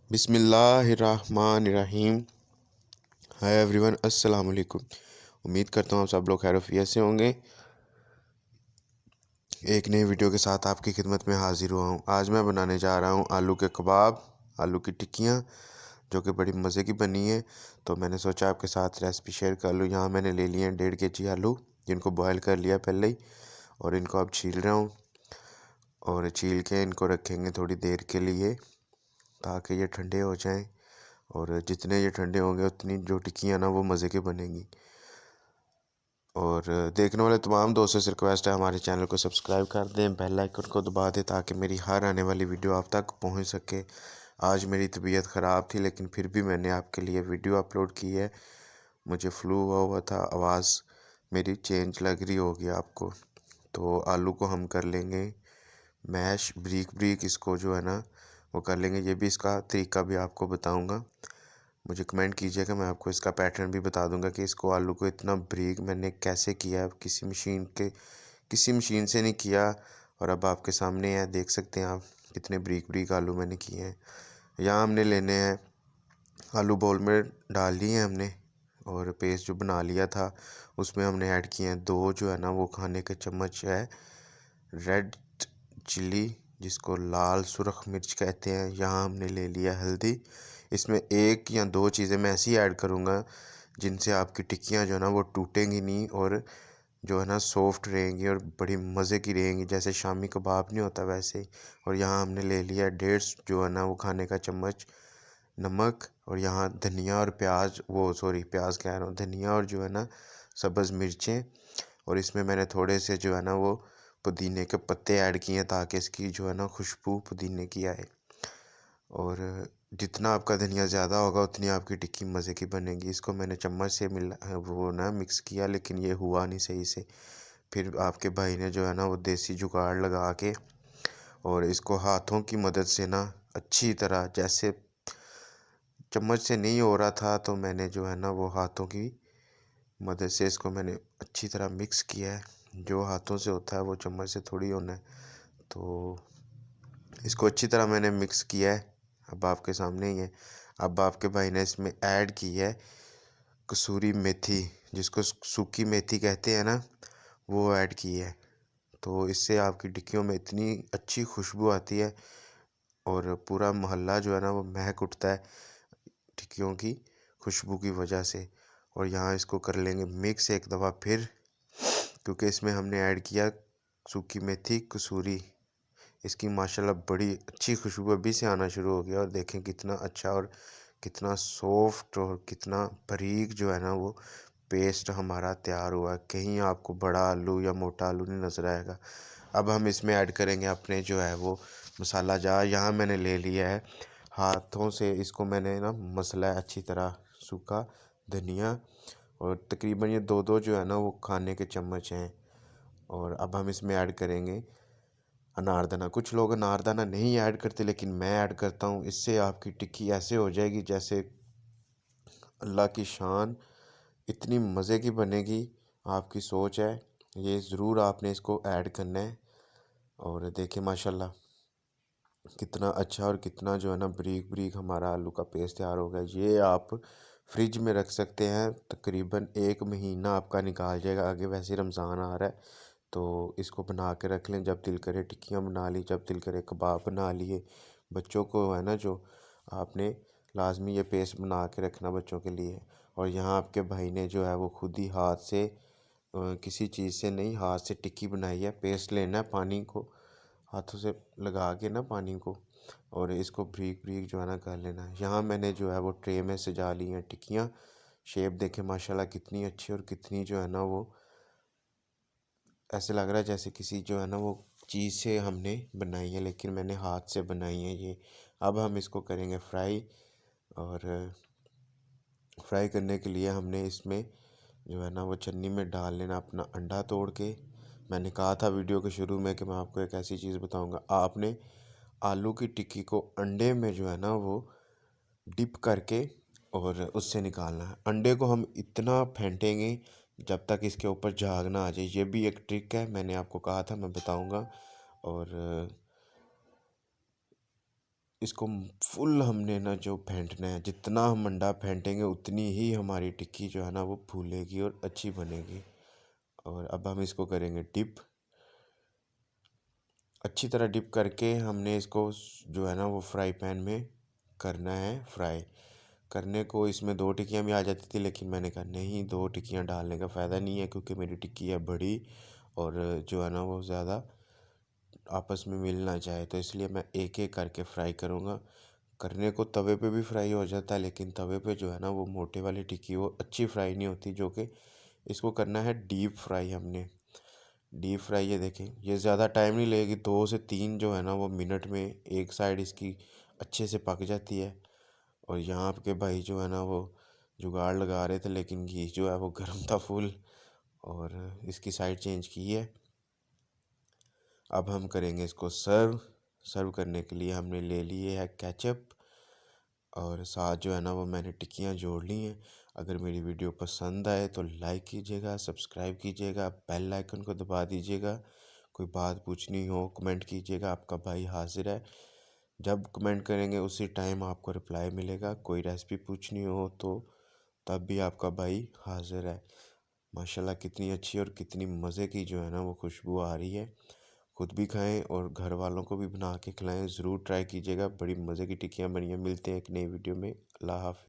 बिस्मिल्लाहिर्रहमानिर्रहीम। Hi everyone, अस्सलाम वालेकुम। उम्मीद करता हूँ आप सब लोग खैरियत से होंगे। एक नई वीडियो के साथ आपकी खिदमत में हाजिर हुआ हूँ। आज मैं बनाने जा रहा हूँ आलू के कबाब, आलू की टिक्कियाँ, जो कि बड़ी मज़े की बनी है। तो मैंने सोचा आपके साथ रेसिपी शेयर कर लूँ। यहाँ मैंने ले लिए हैं 1.5 kg आलू, जिनको बॉयल कर लिया पहले ही, और इनको अब छील रहा हूँ। और छील के इनको रखेंगे थोड़ी देर के लिए ताकि ये ठंडे हो जाएं। और जितने ये ठंडे होंगे उतनी जो टिक्कियाँ ना वो मज़े की बनेंगी। और देखने वाले तमाम दोस्तों से रिक्वेस्ट है, हमारे चैनल को सब्सक्राइब कर दें, बेल आइकन को दबा दें ताकि मेरी हर आने वाली वीडियो आप तक पहुंच सके। आज मेरी तबीयत ख़राब थी लेकिन फिर भी मैंने आपके लिए वीडियो अपलोड की है। मुझे फ्लू हुआ था, आवाज़ मेरी चेंज लग रही होगी आपको। तो आलू को हम कर लेंगे मैश, ब्रीक ब्रीक इसको जो है ना वो कर लेंगे। ये भी इसका तरीका भी आपको बताऊँगा। मुझे कमेंट कीजिएगा, मैं आपको इसका पैटर्न भी बता दूंगा कि इसको आलू को इतना बारीक मैंने कैसे किया है। किसी मशीन से नहीं किया। और अब आपके सामने है, देख सकते हैं आप कितने बारीक बारीक आलू मैंने किए हैं। यहाँ हमने लेने हैं आलू, बाउल में डाल लिए हैं हमने, और पेस्ट जो बना लिया था उसमें हमने ऐड किए हैं 2 जो है ना वो खाने के चम्मच है रेड चिल्ली, जिसको लाल सुरख मिर्च कहते हैं। यहाँ हमने ले लिया हल्दी। इसमें 1 या 2 चीज़ें मैं ऐसी ऐड करूँगा जिनसे आपकी टिक्कियाँ जो है ना वो टूटेंगी नहीं, और जो है ना सॉफ्ट रहेंगी और बड़ी मज़े की रहेंगी, जैसे शामी कबाब नहीं होता वैसे ही। और यहाँ हमने ले लिया 1.5 जो है ना वो खाने का चम्मच नमक। और यहाँ धनिया और प्याज, वो सॉरी प्याज कह रहा हूँ, धनिया और जो है ना सब्ज़ मिर्चें। और इसमें मैंने थोड़े से जो है ना वो पुदीने के पत्ते ऐड किए हैं ताकि इसकी जो है ना खुशबू पुदीने की आए। और जितना आपका धनिया ज़्यादा होगा उतनी आपकी टिक्की मज़े की बनेगी। इसको मैंने चम्मच से वो ना मिक्स किया, लेकिन ये हुआ नहीं सही से। फिर आपके भाई ने जो है ना वो देसी जुगाड़ लगा के और इसको हाथों की मदद से ना अच्छी तरह, जैसे चम्मच से नहीं हो रहा था तो मैंने जो है ना वो हाथों की मदद से इसको मैंने अच्छी तरह मिक्स किया है। जो हाथों से होता है वो चम्मच से थोड़ी होना है। तो इसको अच्छी तरह मैंने मिक्स किया है, अब आपके सामने ही है। अब आपके भाई ने इसमें ऐड की है कसूरी मेथी, जिसको सूखी मेथी कहते हैं ना, वो ऐड की है। तो इससे आपकी टिक्कियों में इतनी अच्छी खुशबू आती है और पूरा मोहल्ला जो है ना वो महक उठता है टिक्कियों की खुशबू की वजह से। और यहाँ इसको कर लेंगे मिक्स एक दफ़ा फिर, क्योंकि इसमें हमने ऐड किया सूखी मेथी कसूरी। इसकी माशाल्लाह बड़ी अच्छी खुशबू अभी से आना शुरू हो गया। और देखें कितना अच्छा और कितना सॉफ्ट और कितना बारीक जो है ना वो पेस्ट हमारा तैयार हुआ है। कहीं आपको बड़ा आलू या मोटा आलू नहीं नज़र आएगा। अब हम इसमें ऐड करेंगे अपने जो है वो मसाला जार। यहाँ मैंने ले लिया है, हाथों से इसको मैंने ना मसला है अच्छी तरह, सूखा धनिया, और तकरीबन ये 2-2 जो है ना वो खाने के चम्मच हैं। और अब हम इसमें ऐड करेंगे अनारदाना। कुछ लोग अनारदाना नहीं ऐड करते लेकिन मैं ऐड करता हूँ। इससे आपकी टिक्की ऐसे हो जाएगी जैसे अल्लाह की शान, इतनी मज़े की बनेगी। आपकी सोच है, ये ज़रूर आपने इसको ऐड करना है। और देखिए माशाल्लाह कितना अच्छा और कितना जो है ना बारीक बारीक हमारा आलू का पेस्ट तैयार हो गया। ये आप फ्रिज में रख सकते हैं, तकरीबन 1 महीना आपका निकाल जाएगा। आगे वैसे रमज़ान आ रहा है तो इसको बना के रख लें, जब दिल करे टिक्कियाँ बना ली, जब दिल करे कबाब बना लिए। बच्चों को है ना जो आपने लाजमी ये पेस्ट बना के रखना बच्चों के लिए। और यहाँ आपके भाई ने जो है वो खुद ही हाथ से किसी चीज़ से नहीं, हाथ से टिक्की बनाई है। पेस्ट लेना है, पानी को हाथों से लगा के ना पानी को, और इसको ब्रीक ब्रीक जो है ना कर लेना है। यहाँ मैंने जो है वो ट्रे में सजा ली हैं टिक्कियाँ। शेप देखें माशाल्लाह कितनी अच्छी और कितनी जो है ना वो ऐसे लग रहा है जैसे किसी जो है ना वो चीज़ से हमने बनाई है, लेकिन मैंने हाथ से बनाई है ये। अब हम इसको करेंगे फ्राई। और फ्राई करने के लिए हमने इसमें जो है ना वो छन्नी में डाल लेना अपना अंडा तोड़ के। मैंने कहा था वीडियो के शुरू में कि मैं आपको एक ऐसी चीज़ बताऊंगा, आपने आलू की टिक्की को अंडे में जो है ना वो डिप करके और उससे निकालना है। अंडे को हम इतना फेंटेंगे जब तक इसके ऊपर झाग ना आ जाए। ये भी एक ट्रिक है, मैंने आपको कहा था मैं बताऊंगा। और इसको फुल हमने ना जो फेंटना है, जितना हम अंडा फेंटेंगे उतनी ही हमारी टिक्की जो है ना वो फूलेगी और अच्छी बनेगी। और अब हम इसको करेंगे डिप। अच्छी तरह डिप करके हमने इसको जो है ना वो फ्राई पैन में करना है फ्राई। करने को इसमें 2 टिक्कियाँ भी आ जाती थी, लेकिन मैंने कहा नहीं, 2 टिक्कियाँ डालने का फ़ायदा नहीं है, क्योंकि मेरी टिक्की है बड़ी और जो है ना वो ज़्यादा आपस में मिल ना जाए, तो इसलिए मैं एक एक करके फ्राई करूँगा। करने को तवे पे भी फ्राई हो जाता है, लेकिन तवे पे जो है ना वो मोटे वाली टिक्की वो अच्छी फ्राई नहीं होती, जो कि इसको करना है डीप फ्राई हमने। डीप फ्राई ये देखें, ये ज़्यादा टाइम नहीं लगेगी, 2 से 3 जो है ना वो मिनट में एक साइड इसकी अच्छे से पक जाती है। और यहाँ आपके भाई जो है ना वो जुगाड़ लगा रहे थे, लेकिन घी जो है वो गर्म था फुल, और इसकी साइड चेंज की है। अब हम करेंगे इसको सर्व। सर्व करने के लिए हमने ले लिए है केचप, और साथ जो है ना वो मैंने टिक्कियाँ जोड़ ली हैं। अगर मेरी वीडियो पसंद आए तो लाइक कीजिएगा, सब्सक्राइब कीजिएगा, बेल आइकन को दबा दीजिएगा। कोई बात पूछनी हो कमेंट कीजिएगा, आपका भाई हाजिर है। जब कमेंट करेंगे उसी टाइम आपको रिप्लाई मिलेगा। कोई रेसिपी पूछनी हो तो तब भी आपका भाई हाजिर है। माशाल्लाह कितनी अच्छी और कितनी मज़े की जो है ना वो खुशबू आ रही है। खुद भी खाएं और घर वालों को भी बना के खिलाएं, ज़रूर ट्राई कीजिएगा। बड़ी मज़े की टिक्कियाँ बनी हैं। मिलते हैं एक नई वीडियो में। अल्लाह हाफ़िज़।